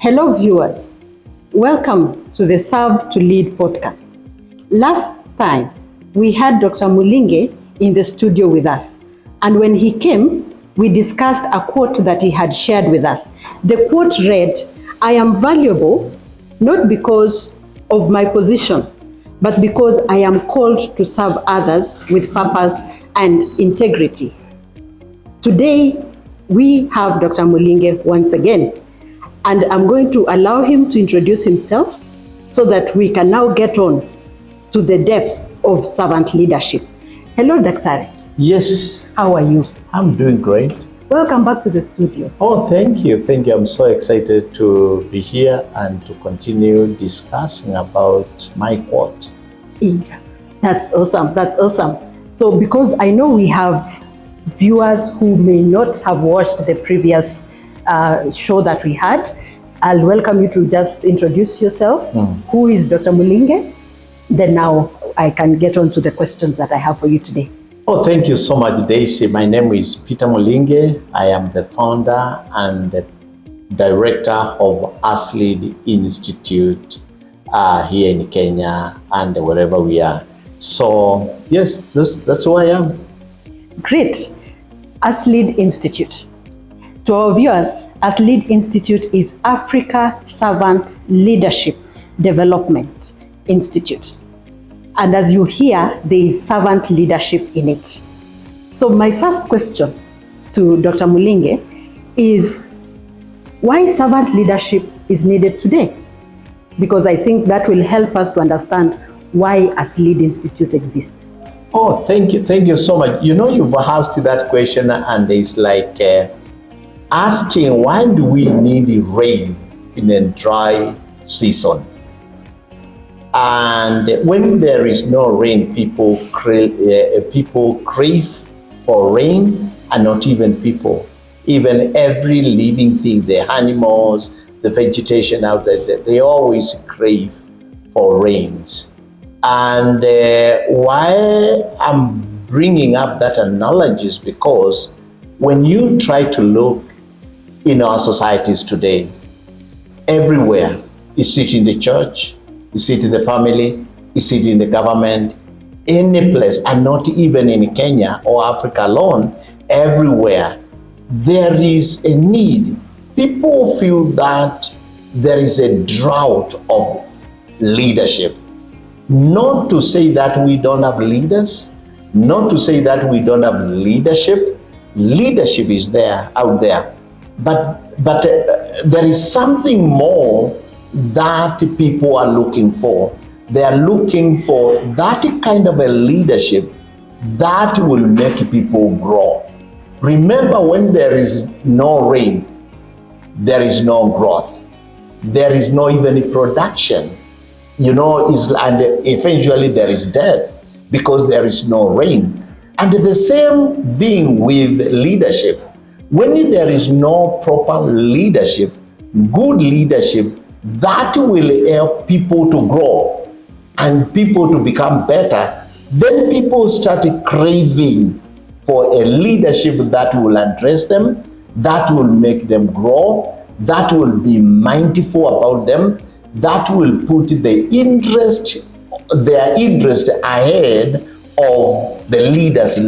Hello viewers, welcome to the Serve to Lead podcast. Last time we had Dr. Mulinge in the studio with us, and when he came, we discussed a quote that he had shared with us. The quote read, "I am valuable not because of my position, but because I am called to serve others with purpose and integrity." Today, we have Dr. Mulinge once again, and I'm going to allow him to introduce himself so that we can now get on to the depth of servant leadership. Hello, Dr. Yes. How are you? I'm doing great. Welcome back to the studio. Oh, thank you. Thank you. I'm so excited to be here and to continue discussing about my quote. Yeah, that's awesome. That's awesome. So because I know we have viewers who may not have watched the previous show that we had, I'll welcome you to just introduce yourself. Who is Dr. Mulinge? Then now I can get on to the questions that I have for you today. Oh, thank you so much, Daisy. My name is Peter Mulinge. I am the founder and the director of Aslead Institute here in Kenya and wherever we are. So yes, that's who I am. Great. Aslead Institute. To our viewers, Aslead Institute is Africa Servant Leadership Development Institute. And as you hear, there is servant leadership in it. So my first question to Dr. Mulinge is, why servant leadership is needed today? Because I think that will help us to understand why Aslead Institute exists. Oh, thank you so much. You know, you've asked that question and it's like asking, why do we need rain in a dry season? And when there is no rain, people crave for rain, and not even people. Even every living thing, the animals, the vegetation out there, they always crave for rains. And why I'm bringing up that analogy is because when you try to look in our societies today, everywhere, is it in the church, is it in the family, is it in the government, any place, and not even in Kenya or Africa alone, everywhere, there is a need. People feel that there is a drought of leadership. Not to say that we don't have leaders, not to say that we don't have leadership. Leadership is there, out there. But there is something more that people are looking for. They are looking for that kind of a leadership that will make people grow. Remember, when there is no rain, there is no growth. There is no even production. You know, and eventually there is death because there is no rain. And the same thing with leadership. When there is no proper leadership, good leadership, that will help people to grow and people to become better. Then people start craving for a leadership that will address them, that will make them grow, that will be mindful about them, that will put their interest ahead of the leaders'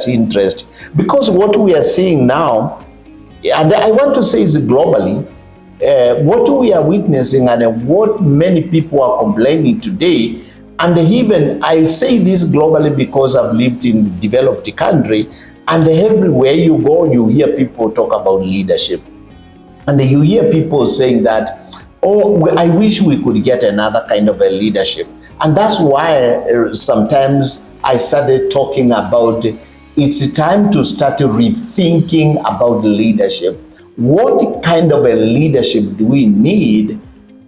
interest. Because what we are seeing now, and I want to say is globally, what we are witnessing and what many people are complaining today, and even I say this globally because I've lived in the developed country, and everywhere you go, you hear people talk about leadership. And you hear people saying that, oh, I wish we could get another kind of a leadership. And that's why sometimes I started talking about it's time to start rethinking about leadership. What kind of a leadership do we need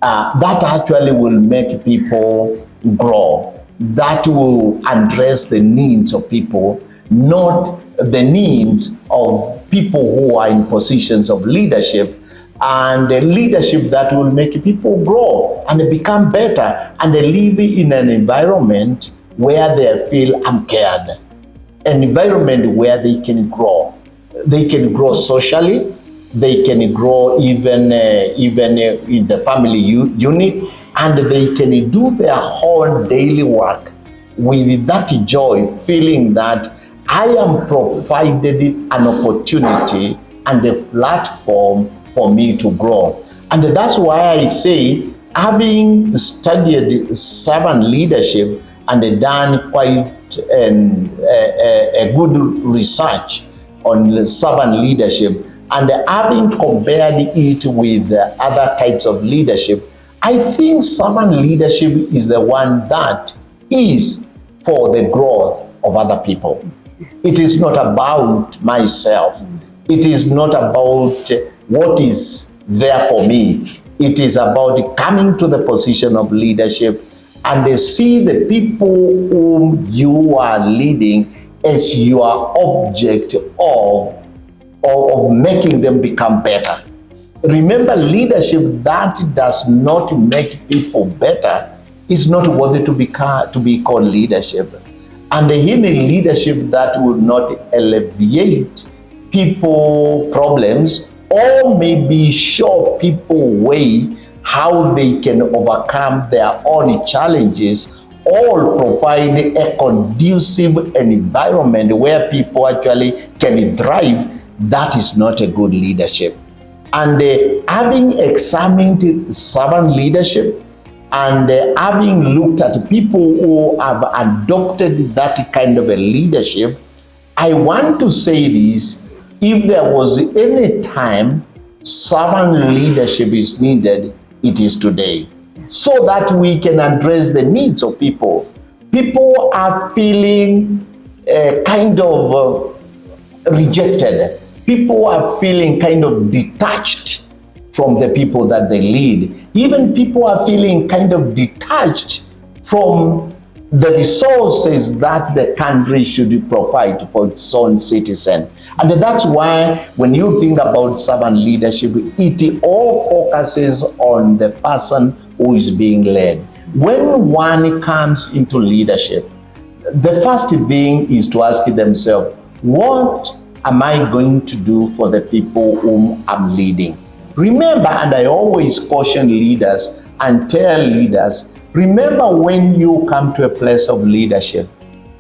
that actually will make people grow, that will address the needs of people, not the needs of people who are in positions of leadership, and a leadership that will make people grow and become better and live in an environment where they feel I'm cared, an environment where they can grow. They can grow socially, they can grow even in the family unit, and they can do their whole daily work with that joy, feeling that I am provided an opportunity and a platform for me to grow. And that's why I say, having studied servant leadership and done quite a good research on servant leadership, and having compared it with other types of leadership, I think servant leadership is the one that is for the growth of other people. It is not about myself. It is not about what is there for me. It is about coming to the position of leadership and see the people whom you are leading as your object of making them become better. Remember, leadership that does not make people better is not worthy to be called leadership. And in a leadership that will not alleviate people problems or maybe show people way how they can overcome their own challenges, or provide a conducive environment where people actually can thrive, that is not a good leadership. And having examined servant leadership and having looked at people who have adopted that kind of a leadership, I want to say this: if there was any time servant leadership is needed, it is today, so that we can address the needs of people. People are feeling kind of rejected. People are feeling kind of detached from the people that they lead. Even people are feeling kind of detached from the resources that the country should provide for its own citizen. And that's why when you think about servant leadership, it all focuses on the person who is being led. When one comes into leadership, the first thing is to ask themselves, what am I going to do for the people whom I'm leading? Remember, and I always caution leaders and tell leaders, remember, when you come to a place of leadership,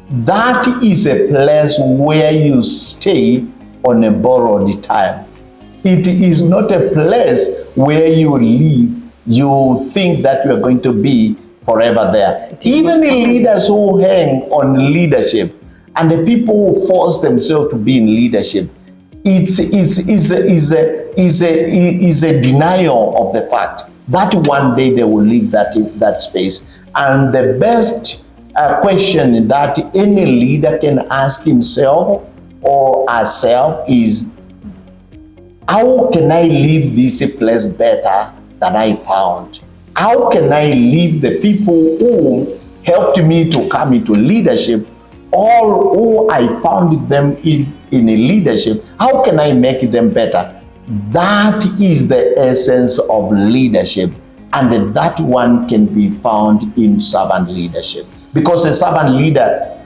that is a place where you stay on a borrowed time. It is not a place where you live, you think that you are going to be forever there. Even the leaders who hang on leadership and the people who force themselves to be in leadership, is a denial of the fact that one day they will leave that space. And the best question that any leader can ask himself or herself is, how can I leave this place better than I found? How can I leave the people who helped me to come into leadership, or who I found them in a leadership, how can I make them better? That is the essence of leadership, and that one can be found in servant leadership. Because a servant leader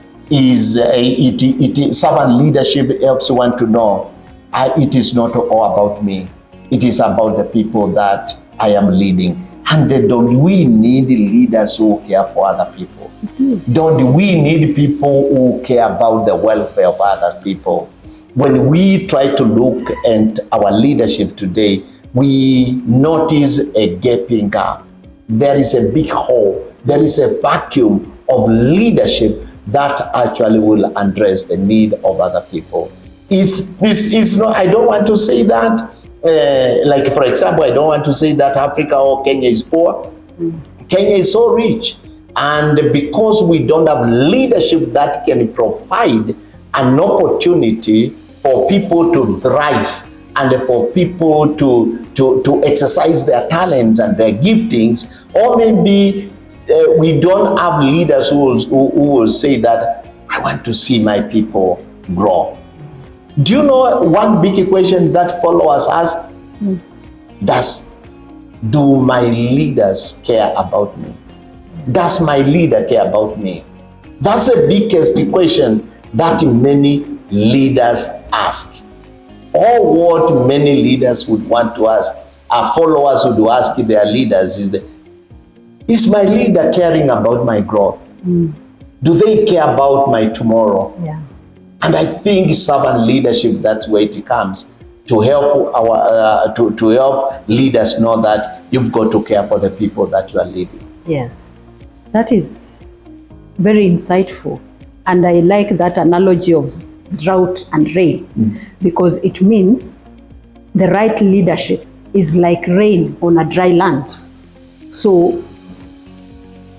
servant leadership helps one to know, it is not all about me. It is about the people that I am leading. And don't we need leaders who care for other people? Don't we need people who care about the welfare of other people? When we try to look at our leadership today, we notice a gaping gap. There is a big hole. There is a vacuum of leadership that actually will address the need of other people. It's not, I don't want to say that, like for example, I don't want to say that Africa or Kenya is poor. Kenya is so rich. And because we don't have leadership that can provide an opportunity for people to thrive and for people to exercise their talents and their giftings, or maybe we don't have leaders who will say that, I want to see my people grow. Do you know one big question that followers ask? Do my leaders care about me? Does my leader care about me? That's the biggest question that many leaders ask. or what many leaders would want to ask, our followers would ask their leaders is my leader caring about my growth? Do they care about my tomorrow? Yeah. And I think servant leadership, that's where it comes, to help to help leaders know that you've got to care for the people that you are leading. Yes, that is very insightful. And I like that analogy of drought and rain, because it means the right leadership is like rain on a dry land. So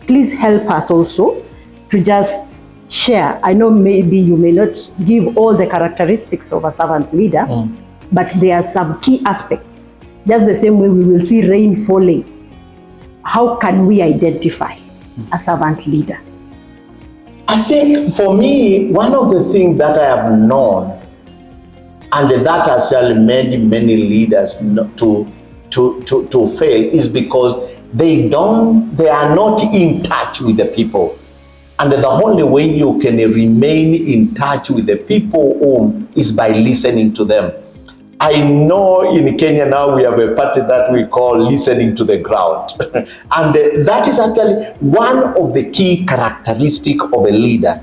please help us also to just share. I know maybe you may not give all the characteristics of a servant leader, but there are some key aspects. Just the same way we will see rain falling, how can we identify a servant leader? I think for me, one of the things that I have known, and that has really made many leaders not to fail, is because they are not in touch with the people. And the only way you can remain in touch with the people is by listening to them. I know in Kenya now we have a party that we call listening to the ground. And that is actually one of the key characteristics of a leader.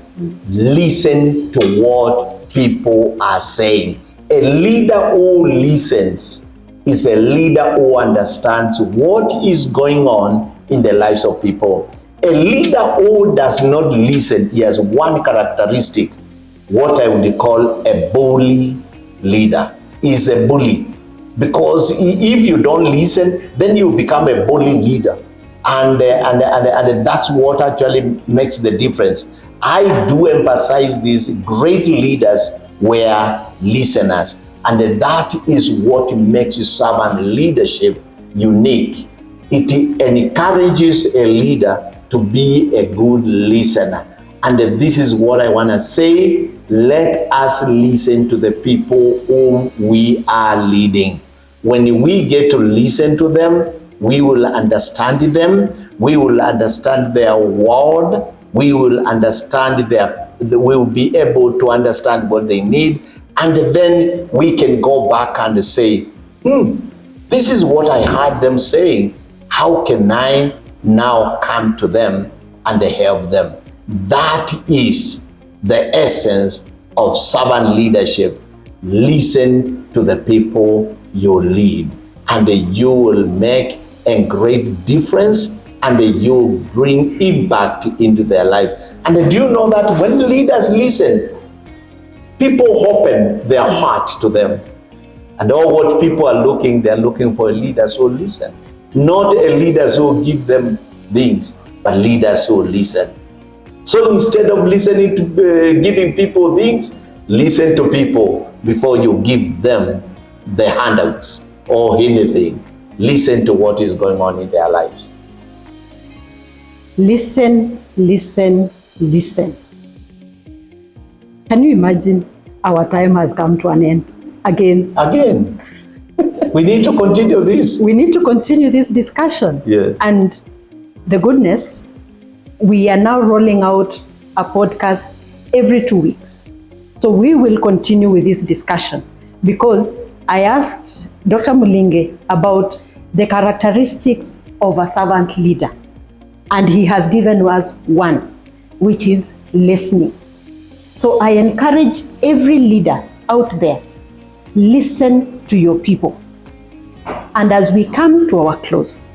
Listen to what people are saying. A leader who listens is a leader who understands what is going on in the lives of people. A leader who does not listen, he has one characteristic, what I would call a bully leader. Is a bully, because if you don't listen, then you become a bully leader, and that's what actually makes the difference. I do emphasize these great leaders were listeners, and that is what makes servant leadership unique. It encourages a leader to be a good listener. And this is what I want to say. Let us listen to the people whom we are leading. When we get to listen to them, we will understand them. We will understand their word. We will understand we will be able to understand what they need. And then we can go back and say, this is what I heard them saying. How can I now come to them and help them? That is the essence of servant leadership. Listen to the people you lead, and you will make a great difference, and you will bring impact into their life. And do you know that when leaders listen, people open their heart to them. And all what people are looking, they're looking for leaders who listen. Not a leaders who give them things, but leaders who listen. So instead of listening to giving people things, listen to people before you give them the handouts or anything. Listen to what is going on in their lives. Listen, listen, listen. Can you imagine our time has come to an end again? Again. We need to continue this. We need to continue this discussion. Yes. And the goodness, we are now rolling out a podcast every 2 weeks. So we will continue with this discussion, because I asked Dr. Mulinge about the characteristics of a servant leader, and he has given us one, which is listening. So I encourage every leader out there, listen to your people. And as we come to our close,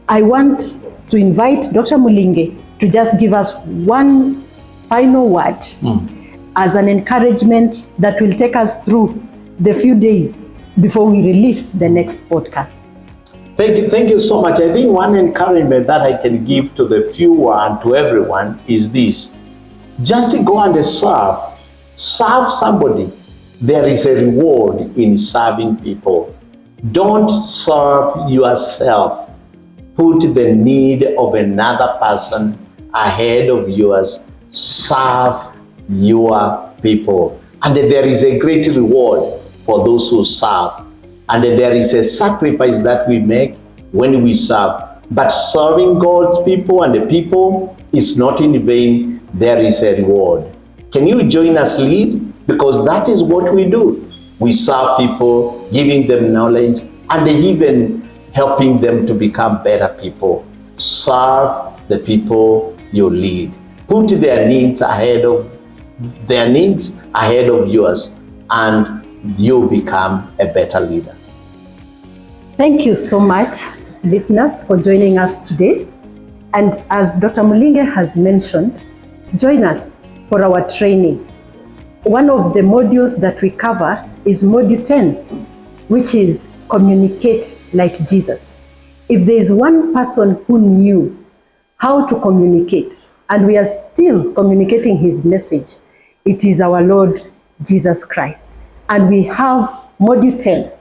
I want to invite Dr. Mulinge to just give us one final word as an encouragement that will take us through the few days before we release the next podcast. Thank you so much. I think one encouragement that I can give to the viewer and to everyone is this. Just go and serve. Serve somebody. There is a reward in serving people. Don't serve yourself. Put the need of another person ahead of yours. Serve your people. And there is a great reward for those who serve. And there is a sacrifice that we make when we serve. But serving God's people and the people is not in vain. There is a reward. Can you join us lead because that is what we do. We serve people, giving them knowledge, and even helping them to become better people. Serve the people you lead. Put their needs ahead of yours, and you become a better leader. Thank you so much, listeners, for joining us today. And as Dr. Mulinge has mentioned, join us for our training. One of the modules that we cover is module 10, which is communicate like Jesus. If there is one person who knew how to communicate, and we are still communicating his message, it is our Lord Jesus Christ. And we have module 10,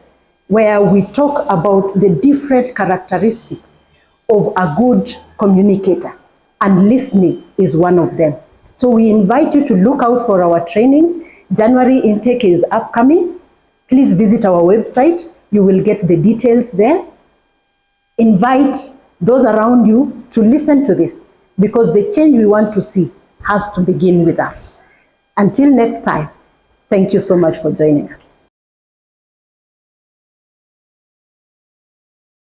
where we talk about the different characteristics of a good communicator, and listening is one of them. So we invite you to look out for our trainings. January intake is upcoming. Please visit our website. You will get the details there. Invite those around you to listen to this, because the change we want to see has to begin with us. Until next time, thank you so much for joining us.